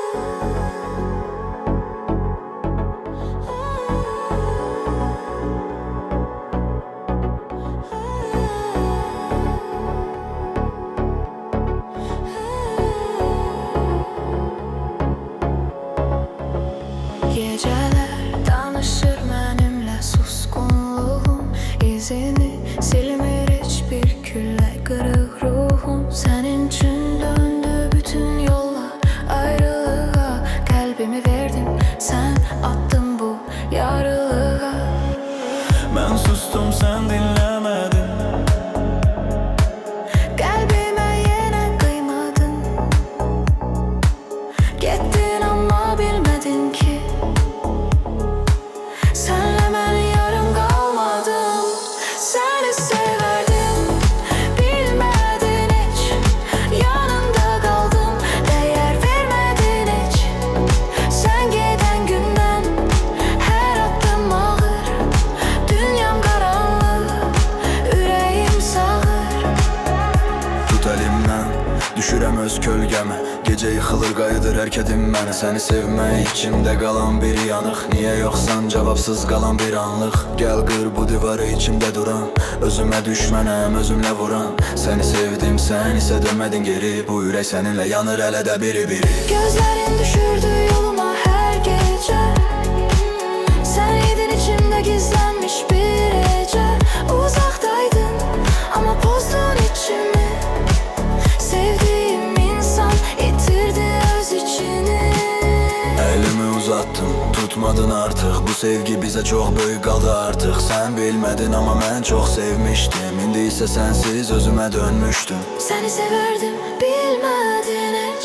Geceler danışır benimle, suskunluğum izini silmir hiçbir külle. Kırık ruhum senin için döndü bütün yollar ayrılığa. Kalbimi verdin, sen attın bu yarılığa. Ben sustum, sen dinlemedin. Kalbime yine kıymadın. Gittin ama bilmedin ki senle ben yarım kalmadım. Seni severdim, bilmedin hiç. Yanında kaldım, değer vermedin hiç. Sen giden günden her adım ağır. Dünyam karanlık, yüreğim sağır. Tut elimden, düşürem öz kölgeme. Gece yıkılır qayıdır herkedim mənə. Səni sevmək içimdə qalan bir yanıq. Niyə yoxsan cavabsız qalan bir anlıq. Gəl qır bu divarı içimdə duran. Özümə düşmənəm, özümlə vuran. Səni sevdim, sən isə dönmədin geri. Bu ürək səninlə yanır hələ də biri-biri. Gözlerin düşürdü yoluma her gece. Sen idin içimde gizlenmiş bir ece. Uzaktaydın ama bozdun içimi. Sevdiğim insan yitirdi öz içini. Elimi uzattım, tutmadın artıq. Bu sevgi bizə çox böyük qaldı artıq. Sən bilmədin amma mən çox sevmişdim. İndi isə sənsiz özümə dönmüşdüm. Seni severdim, bilmedin hiç.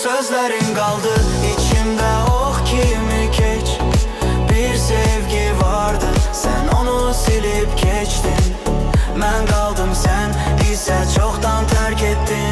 Sözlerin kaldı içimde oh kimi geç. Bir sevgi vardı, sen onu silip geçtin. Ben kaldım, sen ise çoktan terk ettin.